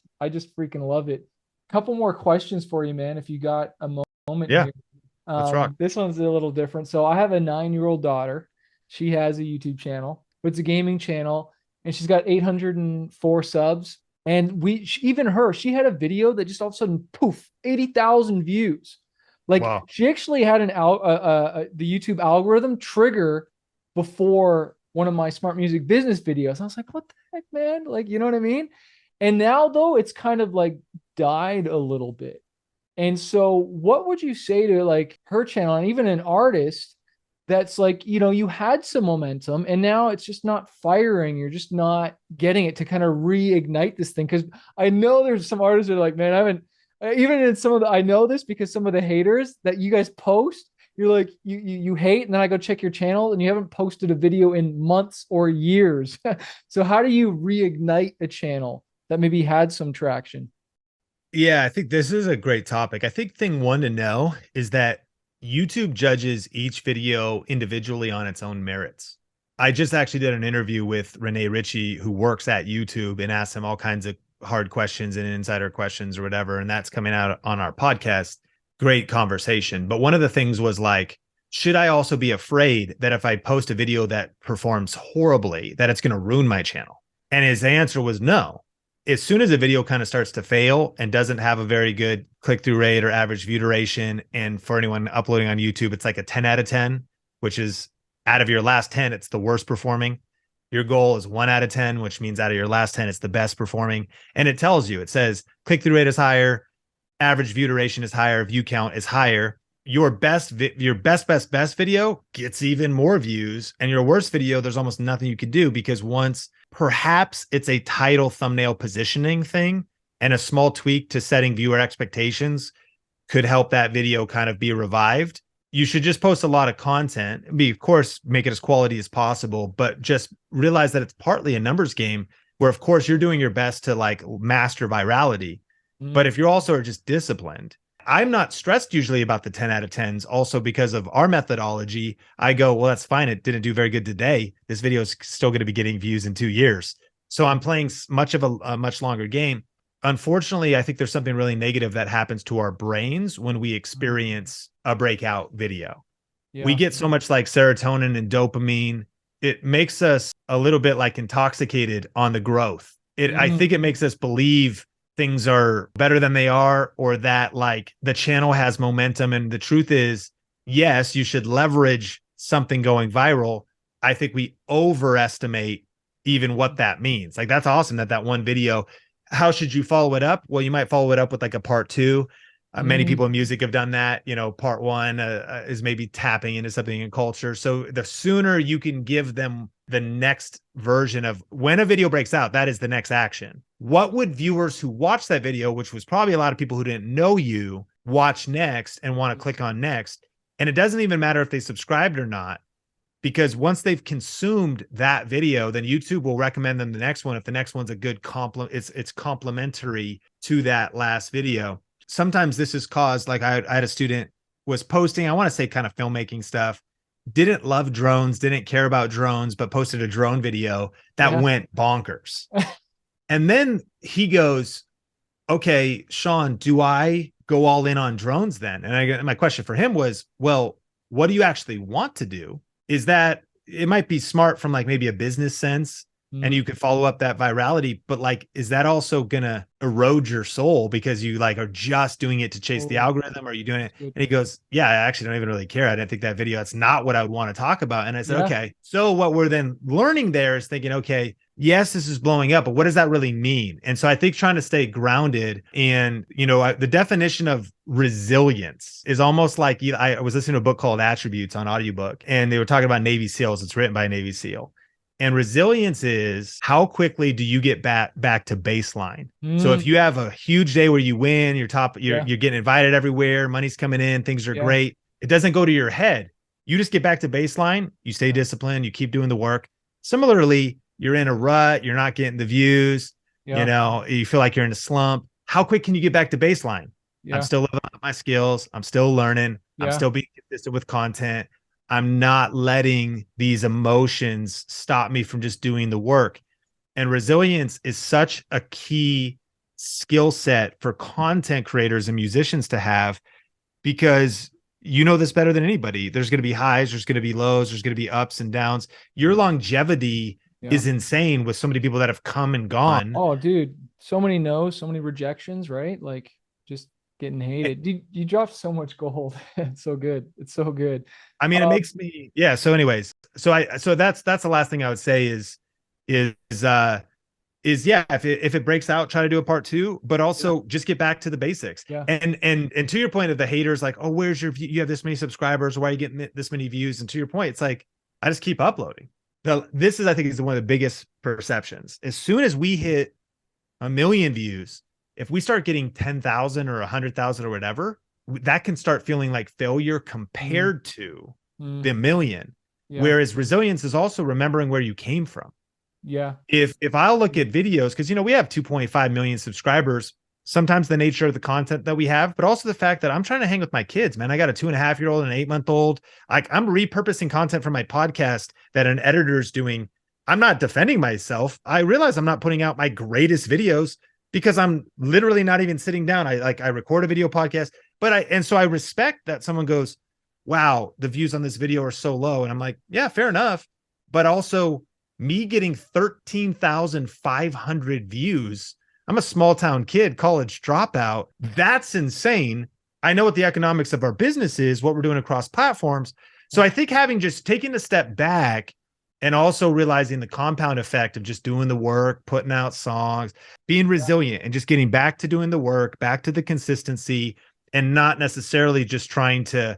freaking love it. Couple more questions for you, man, if you got a moment here. Let's rock. This one's a little different. So I have a 9-year-old daughter. She has a YouTube channel, but it's a gaming channel, and she's got 804 subs. And she had a video that just all of a sudden, poof, 80,000 views. Like She actually had the YouTube algorithm trigger before one of my smart music business videos. I was like, what the heck, man? Like, you know what I mean? And now though, it's kind of like died a little bit. And so what would you say to like her channel and even an artist that's like, you had some momentum and now it's just not firing. You're just not getting it to kind of reignite this thing. Cause I know there's some artists that are like, man, I know this because some of the haters that you guys post, you're like you hate, and then I go check your channel and you haven't posted a video in months or years. So how do you reignite a channel that maybe had some traction? Yeah, I think this is a great topic. I think thing one to know is that YouTube judges each video individually on its own merits. I just actually did an interview with Renee Ritchie, who works at YouTube, and asked him all kinds of hard questions and insider questions or whatever. And that's coming out on our podcast. Great conversation. But one of the things was like, should I also be afraid that if I post a video that performs horribly, that it's going to ruin my channel? And his answer was no. As soon as a video kind of starts to fail and doesn't have a very good click-through rate or average view duration, and for anyone uploading on YouTube, it's like a 10 out of 10, which is out of your last 10, it's the worst performing. Your goal is 1 out of 10, which means out of your last 10, it's the best performing. And it tells you, it says click-through rate is higher, average view duration is higher, view count is higher. Your best video gets even more views, and your worst video, there's almost nothing you could do, because once perhaps it's a title thumbnail positioning thing and a small tweak to setting viewer expectations could help that video kind of be revived. You should just post a lot of content, be, of course, make it as quality as possible, but just realize that it's partly a numbers game where, of course, you're doing your best to like master virality. But if you're also just disciplined, I'm not stressed usually about the 10 out of 10s, also because of our methodology. I go, well, that's fine. It didn't do very good today. This video is still going to be getting views in 2 years. So I'm playing much of a much longer game. Unfortunately, I think there's something really negative that happens to our brains when we experience a breakout video. Yeah. We get so much like serotonin and dopamine. It makes us a little bit like intoxicated on the growth. I think it makes us believe things are better than they are, or that like the channel has momentum. And the truth is, yes, you should leverage something going viral. I think we overestimate even what that means. Like, that's awesome that one video. How should you follow it up? Well, you might follow it up with like a part 2. Many people in music have done that. You know, part 1 is maybe tapping into something in culture. So the sooner you can give them the next version of when a video breaks out, that is the next action. What would viewers who watch that video, which was probably a lot of people who didn't know you, watch next and want to click on next? And it doesn't even matter if they subscribed or not, because once they've consumed that video, then YouTube will recommend them the next one if the next one's a good compliment. It's complementary to that last video. Sometimes this is caused, like I had a student was posting, I want to say kind of filmmaking stuff, didn't love drones, didn't care about drones, but posted a drone video that went bonkers. And then he goes, okay, Sean, do I go all in on drones then? And my question for him was, well, what do you actually want to do? Is that it might be smart from like maybe a business sense, and you could follow up that virality, but like, is that also gonna erode your soul because you like are just doing it to chase the algorithm? Or are you doing it? And he goes, yeah, I actually don't even really care. I didn't think that video, that's not what I would want to talk about. And I said, okay. So what we're then learning there is thinking, okay, yes, this is blowing up, but what does that really mean? And so I think trying to stay grounded, and, you know, the definition of resilience is almost like, I was listening to a book called Attributes on audiobook, and they were talking about Navy SEALs. It's written by a Navy SEAL. And resilience is how quickly do you get back to baseline? So if you have a huge day where you win, you're getting invited everywhere, money's coming in, things are great, it doesn't go to your head. You just get back to baseline, you stay disciplined, you keep doing the work. Similarly, you're in a rut, you're not getting the views, you know, you feel like you're in a slump. How quick can you get back to baseline? I'm still living up my skills, I'm still learning, I'm still being consistent with content. I'm not letting these emotions stop me from just doing the work. And resilience is such a key skill set for content creators and musicians to have, because you know this better than anybody. There's going to be highs, there's going to be lows, there's going to be ups and downs. Your longevity is insane with so many people that have come and gone. Oh, dude, so many no's, so many rejections, right? Like, just getting hated. You dropped so much gold. It's so good. It's so good. I mean, it makes me, so anyways, so that's the last thing I would say is if it breaks out, try to do a part 2, but also just get back to the basics. And to your point of the haters, like, oh, where's your view? You have this many subscribers, why are you getting this many views? And to your point, it's like, I just keep uploading. This is, I think, is one of the biggest perceptions. As soon as we hit 1 million views, if we start getting 10,000 or 100,000 or whatever, that can start feeling like failure Mm, compared to mm, the million. yeah. Whereas resilience is also remembering where you came from. Yeah. If I'll look at videos, because we have 2.5 million subscribers, sometimes the nature of the content that we have, but also the fact that I'm trying to hang with my kids, man. I got a 2.5-year-old and an 8-month-old. Like, I'm repurposing content from my podcast that an editor's doing. I'm not defending myself. I realize I'm not putting out my greatest videos because I'm literally not even sitting down. I record a video podcast, so I respect that someone goes, wow, the views on this video are so low. And I'm like, yeah, fair enough. But also, me getting 13,500 views. I'm a small town kid, college dropout. That's insane. I know what the economics of our business is, what we're doing across platforms. So I think having just taken a step back and also realizing the compound effect of just doing the work, putting out songs, being resilient and just getting back to doing the work, back to the consistency, and not necessarily just trying to,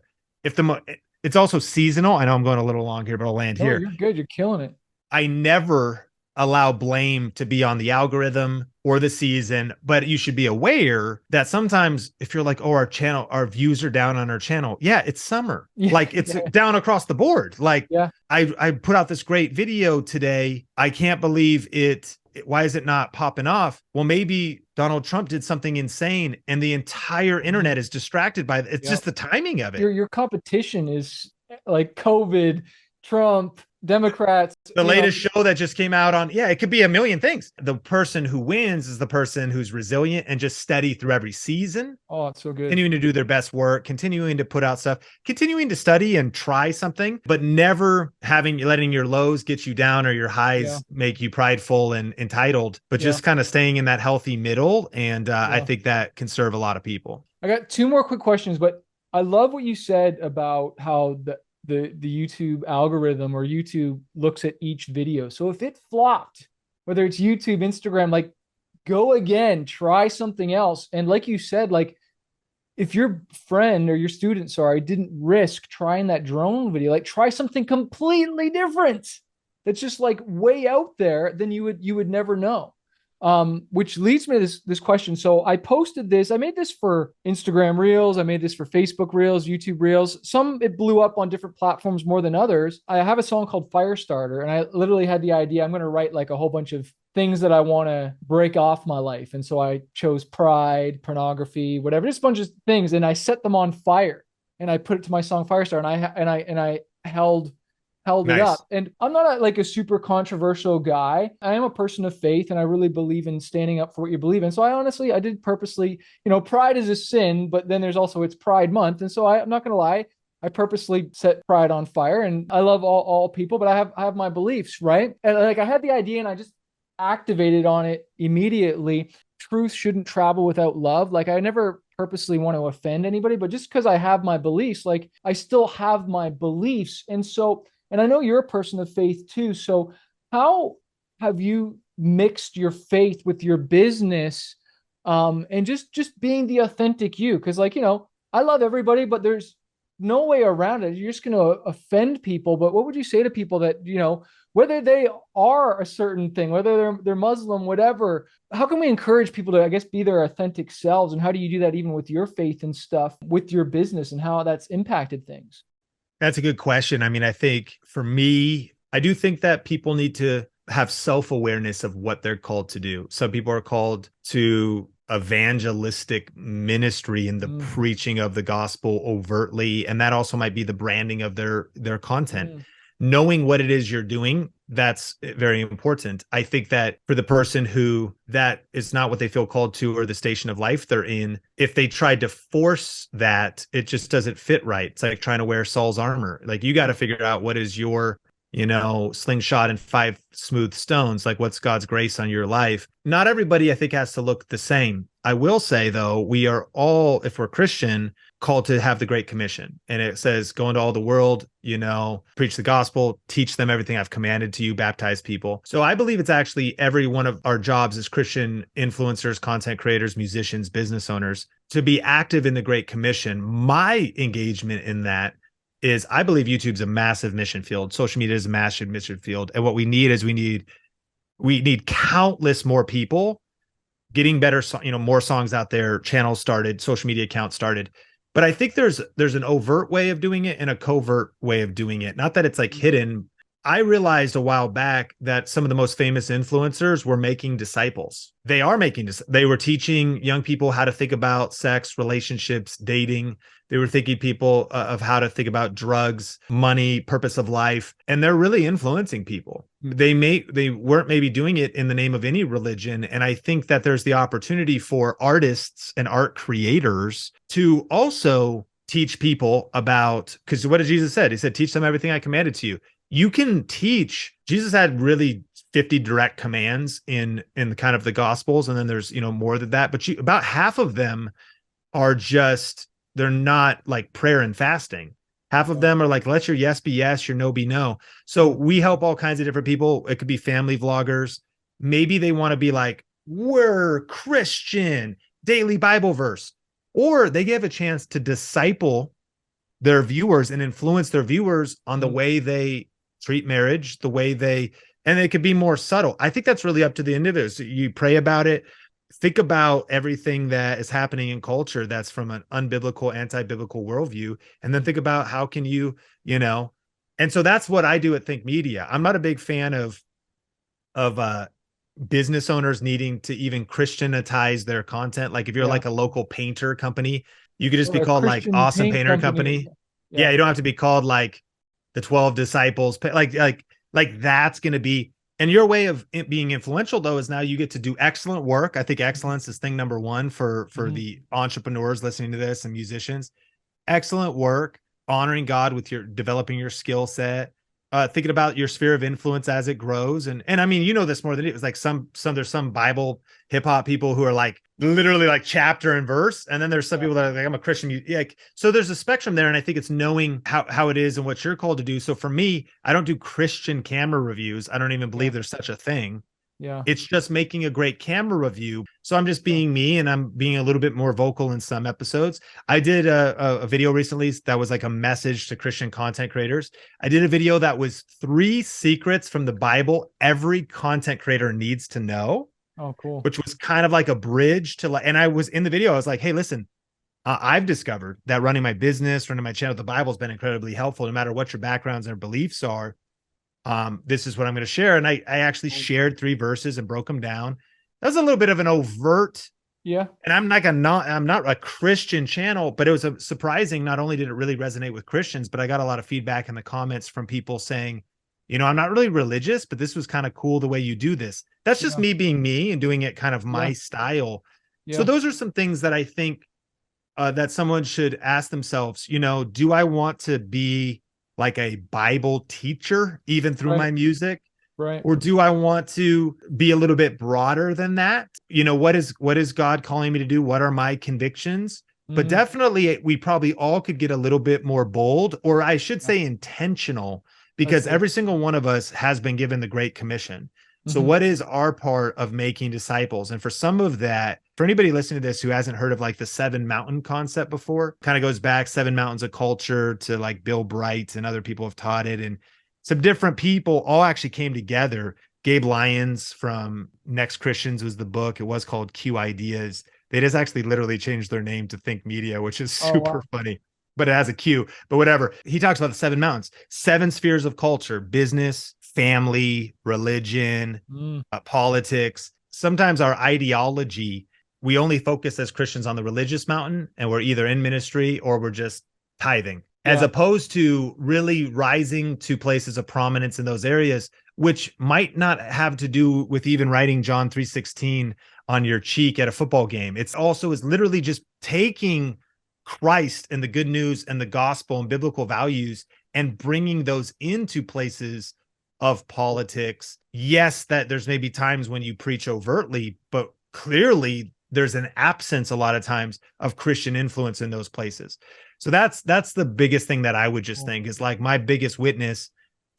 it's also seasonal. I know I'm going a little long here, but I'll land No, here. you're good. You're killing it. I never allow blame to be on the algorithm or the season, but you should be aware that sometimes if you're like, oh, our views are down on our channel. Yeah, it's summer. Yeah. Like, it's down across the board. Like, Yeah. I put out this great video today. I can't believe it. Why is it not popping off? Well, maybe Donald Trump did something insane and the entire internet is distracted by it. It's just the timing of it. Your competition is like COVID, Trump, Democrats. The latest show that just came out on, it could be a million things. The person who wins is the person who's resilient and just steady through every season. Oh, it's so good. Continuing to do their best work, continuing to put out stuff, continuing to study and try something, but never letting your lows get you down or your highs make you prideful and entitled, but just kind of staying in that healthy middle. And I think that can serve a lot of people. I got two more quick questions, but I love what you said about how the YouTube algorithm or YouTube looks at each video. So if it flopped, whether it's YouTube, Instagram, like, go again, try something else. And like you said, like, if your friend or your student, didn't risk trying that drone video, like, try something completely different that's just like way out there, then you would never know. Which leads me to this question. So I posted this. I made this for Instagram Reels. I made this for Facebook Reels, YouTube Reels. Some it blew up on different platforms more than others. I have a song called Firestarter, and I literally had the idea I'm going to write like a whole bunch of things that I want to break off my life. And so I chose pride, pornography, whatever, just a bunch of things, and I set them on fire. And I put it to my song Firestarter, and I held it up. And I'm not like a super controversial guy. I am a person of faith, and I really believe in standing up for what you believe in. So I did purposely, pride is a sin, but then there's also it's Pride Month. And so I'm not going to lie, I purposely set pride on fire, and I love all people, but I have my beliefs, right? And like, I had the idea and I just activated on it immediately. Truth shouldn't travel without love. Like, I never purposely want to offend anybody, but just because I have my beliefs, like, I still have my beliefs. And I know you're a person of faith too. So how have you mixed your faith with your business, and just being the authentic you? Because, like, I love everybody, but there's no way around it. You're just going to offend people. But what would you say to people that, whether they are a certain thing, whether they're Muslim, whatever, how can we encourage people to, I guess, be their authentic selves? And how do you do that even with your faith and stuff with your business, and how that's impacted things? That's a good question. I mean, I think for me, I do think that people need to have self-awareness of what they're called to do. Some people are called to evangelistic ministry and the preaching of the gospel overtly, and that also might be the branding of their content. Knowing what it is you're doing, that's very important. I think that for the person who that is not what they feel called to, or the station of life they're in, if they tried to force that, it just doesn't fit right. It's like trying to wear Saul's armor. Like, you got to figure out what is your, slingshot and 5 smooth stones. Like, what's God's grace on your life? Not everybody, I think, has to look the same. I will say, though, we are all, if we're Christian, called to have the Great Commission. And it says, go into all the world, preach the gospel, teach them everything I've commanded to you, baptize people. So I believe it's actually every one of our jobs as Christian influencers, content creators, musicians, business owners, to be active in the Great Commission. My engagement in that is, I believe YouTube's a massive mission field. Social media is a massive mission field. And what we need is we need countless more people getting better, more songs out there, channels started, social media accounts started. But I think there's an overt way of doing it and a covert way of doing it. Not that it's like hidden. I realized a while back that some of the most famous influencers were making disciples. They were teaching young people how to think about sex, relationships, dating. They were thinking people of how to think about drugs, money, purpose of life, and they're really influencing people. They weren't maybe doing it in the name of any religion, and I think that there's the opportunity for artists and art creators to also teach people about, because what did Jesus said? He said, "Teach them everything I commanded to you." You can teach. Jesus had really 50 direct commands in kind of the gospels, and then there's more than that, but about half of them are just, they're not like prayer and fasting. Half of them are like, let your yes be yes, your no be no. So we help all kinds of different people. It could be family vloggers. Maybe they want to be like, we're Christian, daily Bible verse, or they give a chance to disciple their viewers and influence their viewers on the way they treat marriage, and it could be more subtle. I think that's really up to the individual. So you pray about it, think about everything that is happening in culture that's from an unbiblical, anti-biblical worldview, and then think about how can you, and so that's what I do at Think Media. I'm not a big fan of business owners needing to even Christianitize their content. Like if you're like a local painter company, you could just be called like Awesome Painter Company. Yeah, you don't have to be called like the 12 disciples, like that's going to be, and your way of it being influential though, is now you get to do excellent work. I think excellence is thing number one for the entrepreneurs listening to this and musicians. Excellent work, honoring God with developing your skill set, thinking about your sphere of influence as it grows. And I mean, this more than it was like there's some Bible hip hop people who are like literally like chapter and verse. And then there's some people that are like, I'm a Christian. So there's a spectrum there. And I think it's knowing how it is and what you're called to do. So for me, I don't do Christian camera reviews. I don't even believe there's such a thing. Yeah. It's just making a great camera review. So I'm just being me, and I'm being a little bit more vocal in some episodes. I did a video recently that was like a message to Christian content creators. I did a video that was 3 secrets from the Bible every content creator needs to know. Oh, cool. Which was kind of like a bridge to and I was in the video, I was like, hey, listen, I've discovered that running my business, running my channel, the Bible's been incredibly helpful, no matter what your backgrounds and beliefs are. This is what I'm going to share. And I actually shared 3 verses and broke them down. That was a little bit of an overt. Yeah. And I'm not a Christian channel, but it was surprising. Not only did it really resonate with Christians, but I got a lot of feedback in the comments from people saying, I'm not really religious, but this was kind of cool the way you do this. That's just me being me and doing it kind of my style. Yeah. So those are some things that I think that someone should ask themselves, do I want to be like a Bible teacher, even through my music? Right. Or do I want to be a little bit broader than that? What is God calling me to do? What are my convictions? But definitely we probably all could get a little bit more bold, or I should say intentional, because every single one of us has been given the Great Commission. So what is our part of making disciples? And for some of that, for anybody listening to this who hasn't heard of like the 7 mountain concept before, kind of goes back 7 mountains of culture to like Bill Bright, and other people have taught it. And some different people all actually came together. Gabe Lyons from Next Christians was the book. It was called Q Ideas. They just actually literally changed their name to Think Media, which is super funny. But it has a Q, but whatever. He talks about the 7 mountains, 7 spheres of culture: business, family, religion, politics. Sometimes our ideology, we only focus as Christians on the religious mountain, and we're either in ministry or we're just tithing, as opposed to really rising to places of prominence in those areas, which might not have to do with even writing John 3:16 on your cheek at a football game. It's also is literally just taking Christ and the good news and the gospel and biblical values and bringing those into places of politics. Yes, that there's maybe times when you preach overtly, but clearly there's an absence a lot of times of Christian influence in those places. So that's the biggest thing that I would just think is like my biggest witness.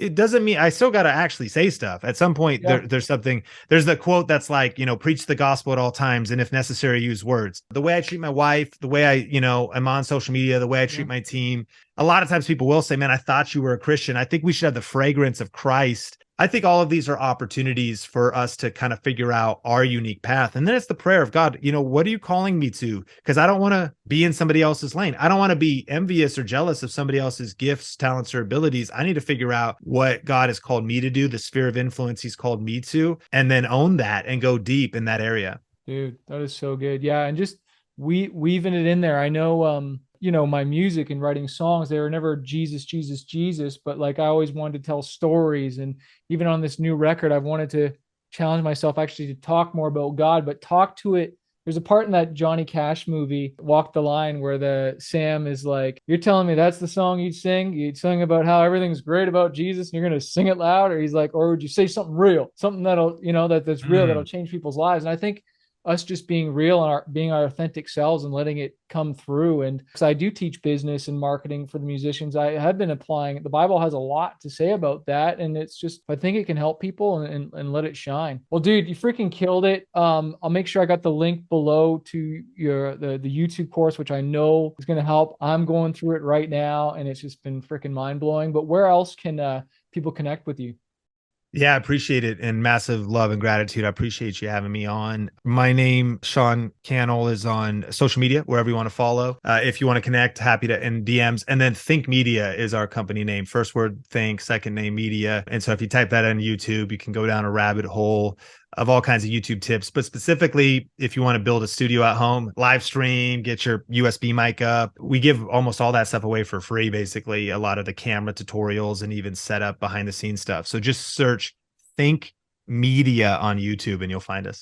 It doesn't mean I still got to actually say stuff. At some point, there's the quote that's like, preach the gospel at all times, and if necessary, use words. The way I treat my wife, the way I'm on social media, the way I treat my team. A lot of times people will say, man, I thought you were a Christian. I think we should have the fragrance of Christ I think all of these are opportunities for us to kind of figure out our unique path. And then it's the prayer of God, what are you calling me to? Because I don't want to be in somebody else's lane. I don't want to be envious or jealous of somebody else's gifts, talents, or abilities. I need to figure out what God has called me to do, the sphere of influence he's called me to, and then own that and go deep in that area. Dude, that is so good. Yeah, and just weaving it in there. I know my music and writing songs, they were never Jesus, Jesus, Jesus, but like I always wanted to tell stories. And even on this new record, I've wanted to challenge myself actually to talk more about God, but talk to it. There's a part in that Johnny Cash movie, Walk the Line, where the Sam is like, "You're telling me that's the song you'd sing? You'd sing about how everything's great about Jesus, and you're gonna sing it loud?" Or he's like, "Or would you say something real, something that'll, that's real, that'll Mm. change people's lives?" And I think us just being real and being our authentic selves and letting it come through. And because I do teach business and marketing for the musicians, I have been applying. The Bible has a lot to say about that, and it's just I think it can help people and let it shine. Well, dude, you freaking killed it. I'll make sure I got the link below to the YouTube course, which I know is going to help. I'm going through it right now, and it's just been freaking mind blowing. But where else can people connect with you? Yeah, I appreciate it, and massive love and gratitude. I appreciate you having me on. My name, Sean Cannell, is on social media, wherever you want to follow. If you want to connect, happy to in DMs. And then Think Media is our company name. First word Think, second name Media. And so if you type that in YouTube, you can go down a rabbit hole of all kinds of YouTube tips. But specifically, if you want to build a studio at home, live stream, get your USB mic up, we give almost all that stuff away for free, basically, a lot of the camera tutorials and even setup behind the scenes stuff. So just search Think Media on YouTube and you'll find us.